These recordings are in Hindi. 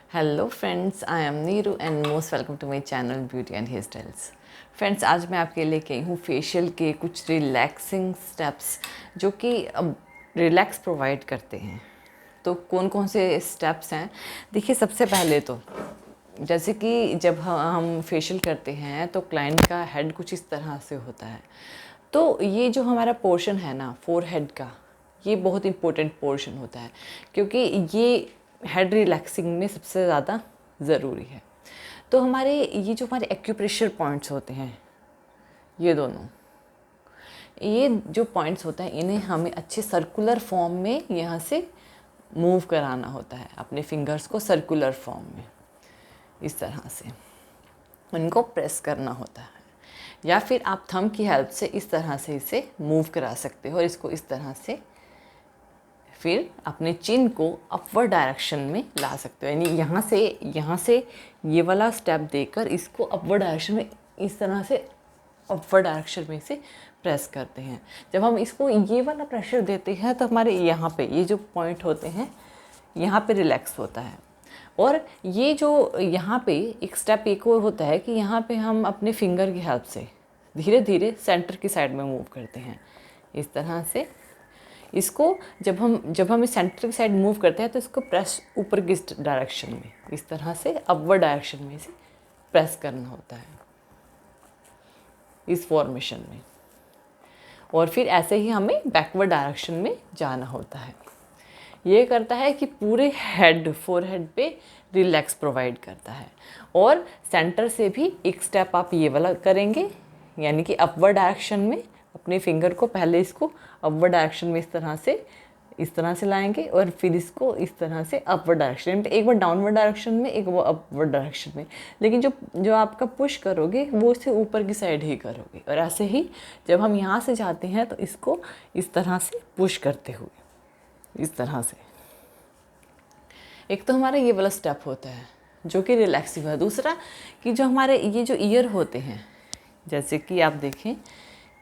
Hello friends, I am Neeru and most welcome to my channel beauty and hair styles. Friends, आज मैं आपके लेके आई हूँ फेशियल के कुछ रिलैक्सिंग स्टेप्स जो कि रिलैक्स प्रोवाइड करते हैं। तो कौन कौन से स्टेप्स हैं? देखिए, सबसे पहले तो जैसे कि जब हम फेशियल करते हैं तो क्लाइंट का हेड कुछ इस तरह से होता है। तो ये जो हमारा पोर्शन है ना, फोरहेड का, ये बहुत इम्पोर्टेंट पोर्शन होता है क्योंकि ये हेड रिलैक्सिंग में सबसे ज़्यादा ज़रूरी है। तो हमारे ये जो हमारे एक्यूप्रेशर पॉइंट्स होते हैं, ये दोनों, ये जो पॉइंट्स होते हैं, इन्हें हमें अच्छे सर्कुलर फॉर्म में यहाँ से मूव कराना होता है। अपने फिंगर्स को सर्कुलर फॉर्म में इस तरह से उनको प्रेस करना होता है, या फिर आप थंब की हेल्प से इस तरह से इसे मूव करा सकते हो और इसको इस तरह से फिर अपने चिन को अपवर्ड डायरेक्शन में ला सकते हो। यानी यहाँ से ये वाला स्टेप देकर इसको अपवर्ड डायरेक्शन में इस तरह से अपवर्ड डायरेक्शन में इसे प्रेस करते हैं। जब हम इसको ये वाला प्रेशर देते हैं तो हमारे यहाँ पे ये जो पॉइंट होते हैं, यहाँ पे रिलैक्स होता है। और ये जो यहाँ पे एक स्टेप एक और होता है कि यहाँ पे हम अपने फिंगर की हेल्प से धीरे धीरे सेंटर की साइड में मूव करते हैं इस तरह से। इसको जब हम इस सेंटर की साइड मूव करते हैं तो इसको प्रेस ऊपर की डायरेक्शन में इस तरह से अपवर्ड डायरेक्शन में इसे प्रेस करना होता है इस फॉर्मेशन में। और फिर ऐसे ही हमें बैकवर्ड डायरेक्शन में जाना होता है। ये करता है कि पूरे फोरहेड पे रिलैक्स प्रोवाइड करता है। और सेंटर से भी एक स्टेप आप ये वाला करेंगे, यानी कि अपवर्ड डायरेक्शन में अपने फिंगर को पहले इसको अपवर्ड डायरेक्शन में इस तरह से लाएंगे और फिर इसको इस तरह से अपवर्ड डायरेक्शन में, एक बार डाउनवर्ड डायरेक्शन में, एक बार अपवर्ड डायरेक्शन में। लेकिन जो आपका पुश करोगे वो इसे ऊपर की साइड ही करोगे। और ऐसे ही जब हम यहाँ से जाते हैं तो इसको इस तरह से पुश करते हुए इस तरह से। एक तो हमारा ये वाला स्टेप होता है जो कि रिलैक्सिंग है। दूसरा कि जो हमारे ये जो ईयर होते हैं, जैसे कि आप देखें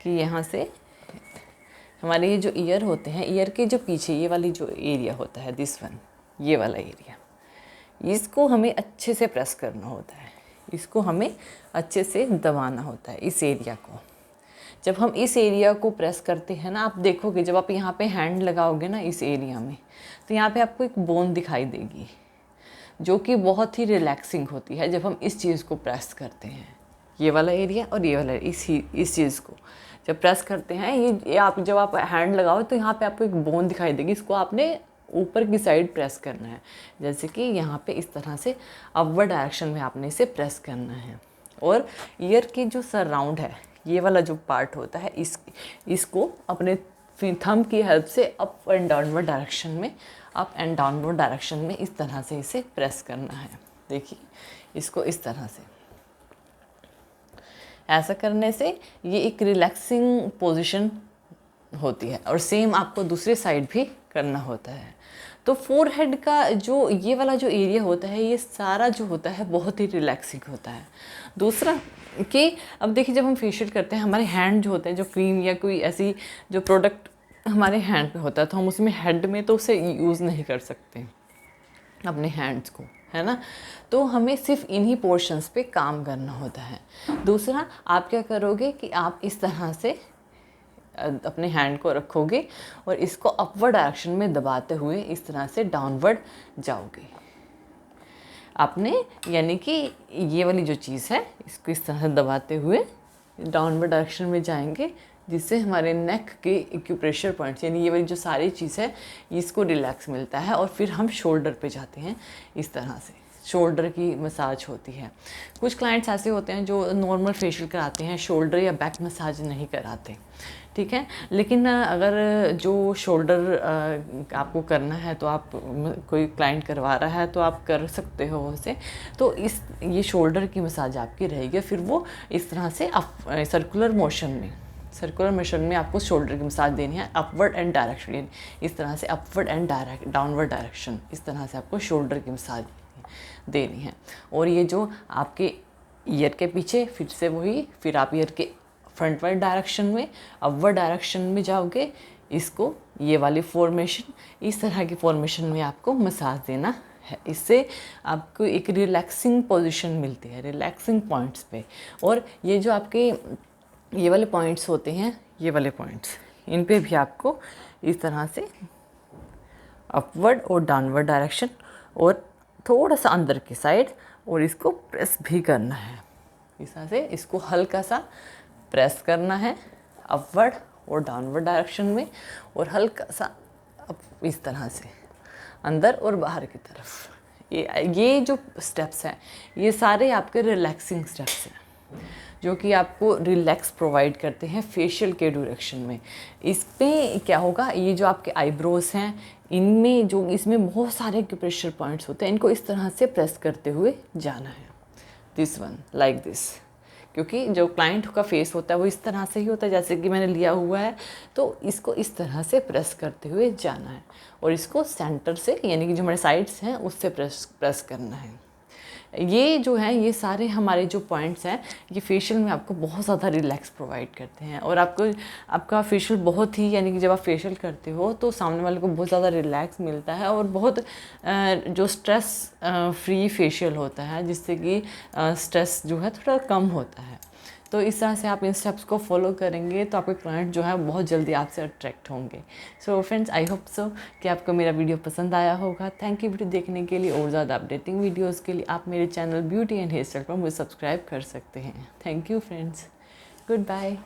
कि यहाँ से हमारे ये जो ईयर होते हैं, ईयर के जो पीछे ये वाली जो एरिया होता है, दिस वन, ये वाला एरिया, इसको हमें अच्छे से प्रेस करना होता है। इसको हमें अच्छे से दबाना होता है इस एरिया को। जब हम इस एरिया को प्रेस करते हैं ना, आप देखोगे जब आप यहाँ पे हैंड लगाओगे ना इस एरिया में, तो यहाँ पे आपको एक बोन दिखाई देगी जो कि बहुत ही रिलैक्सिंग होती है। जब हम इस चीज़ को प्रेस करते हैं, ये वाला एरिया और ये वाला इस चीज़ को जब प्रेस करते हैं, ये आप जब आप हैंड लगाओ तो यहाँ पे आपको एक बोन दिखाई देगी। इसको आपने ऊपर की साइड प्रेस करना है, जैसे कि यहाँ पे इस तरह से अपवर्ड डायरेक्शन में आपने इसे प्रेस करना है। और ईयर की जो सराउंड है, ये वाला जो पार्ट होता है, इसको अपने थंब की हेल्प से अप एंड डाउनवर्ड डायरेक्शन में इस तरह से इसे प्रेस करना है। देखिए, इसको इस तरह से ऐसा करने से ये एक रिलैक्सिंग पोजीशन होती है। और सेम आपको दूसरी साइड भी करना होता है। तो फोरहेड का जो ये वाला जो एरिया होता है, ये सारा जो होता है बहुत ही रिलैक्सिंग होता है। दूसरा कि अब देखिए, जब हम फेशियल करते हैं, हमारे हैंड जो होते हैं, जो क्रीम या कोई ऐसी जो प्रोडक्ट हमारे हैंड पे होता है, तो हम उसमें हेड में तो उसे यूज़ नहीं कर सकते अपने हैंड्स को, है ना। तो हमें सिर्फ इन्हीं पोर्शंस पे काम करना होता है। दूसरा, आप क्या करोगे कि आप इस तरह से अपने हैंड को रखोगे और इसको अपवर्ड डायरेक्शन में दबाते हुए इस तरह से डाउनवर्ड जाओगे आपने, यानी कि ये वाली जो चीज़ है, इसको इस तरह से दबाते हुए डाउनवर्ड डायरेक्शन में जाएंगे, जिससे हमारे नेक के एक्यूप्रेशर पॉइंट्स, यानी ये वाली जो सारी चीज़ है, इसको रिलैक्स मिलता है। और फिर हम शोल्डर पे जाते हैं, इस तरह से शोल्डर की मसाज होती है। कुछ क्लाइंट्स ऐसे होते हैं जो नॉर्मल फेशियल कराते हैं, शोल्डर या बैक मसाज नहीं कराते, ठीक है। लेकिन अगर जो शोल्डर आपको करना है, तो आप कोई क्लाइंट करवा रहा है तो आप कर सकते हो उसे। तो ये शोल्डर की मसाज आपकी रहेगी। फिर वो इस तरह से सर्कुलर मोशन में आपको शोल्डर की मसाज देनी है, अपवर्ड एंड डायरेक्शन, इस तरह से अपवर्ड एंड डाउनवर्ड डायरेक्शन, इस तरह से आपको शोल्डर की मसाज देनी है। और ये जो आपके ईयर के पीछे, फिर आप ईयर के फ्रंट वाली डायरेक्शन में अपवर्ड डायरेक्शन में जाओगे, इसको ये वाली फॉर्मेशन, इस तरह की फॉर्मेशन में आपको मसाज देना है। इससे आपको एक रिलैक्सिंग पोजीशन मिलती है, रिलैक्सिंग पॉइंट्स पे। और ये जो आपके ये वाले पॉइंट्स होते हैं, ये वाले पॉइंट्स, इन पे भी आपको इस तरह से अपवर्ड और डाउनवर्ड डायरेक्शन और थोड़ा सा अंदर की साइड, और इसको प्रेस भी करना है। इस तरह से इसको हल्का सा प्रेस करना है अपवर्ड और डाउनवर्ड डायरेक्शन में, और हल्का सा अप इस तरह से अंदर और बाहर की तरफ। ये जो स्टेप्स हैं ये सारे आपके रिलैक्सिंग स्टेप्स हैं जो कि आपको रिलैक्स प्रोवाइड करते हैं फेशियल के डायरेक्शन में। इसमें क्या होगा, ये जो आपके आईब्रोज हैं इनमें जो इसमें बहुत सारे एक्यूप्रेशर पॉइंट्स होते हैं, इनको इस तरह से प्रेस करते हुए जाना है, दिस वन लाइक दिस। क्योंकि जो क्लाइंट का फेस होता है वो इस तरह से ही होता है जैसे कि मैंने लिया हुआ है, तो इसको इस तरह से प्रेस करते हुए जाना है, और इसको सेंटर से यानी कि जो हमारे साइड्स हैं उससे प्रेस करना है। ये जो है ये सारे हमारे जो पॉइंट्स हैं ये फेशियल में आपको बहुत ज़्यादा रिलैक्स प्रोवाइड करते हैं, और आपका फेशियल बहुत ही, यानी कि जब आप फेशियल करते हो तो सामने वाले को बहुत ज़्यादा रिलैक्स मिलता है, और बहुत जो स्ट्रेस फ्री फेशियल होता है, जिससे कि स्ट्रेस जो है थोड़ा कम होता है। तो इस तरह से आप इन स्टेप्स को फॉलो करेंगे तो आपके क्लाइंट जो है बहुत जल्दी आपसे अट्रैक्ट होंगे। So friends, I hope so कि आपको मेरा वीडियो पसंद आया होगा। थैंक यू वीडियो देखने के लिए। और ज़्यादा अपडेटिंग वीडियोस के लिए आप मेरे channel beauty and hair style पर मुझे सब्सक्राइब कर सकते हैं। Thank you friends, good bye.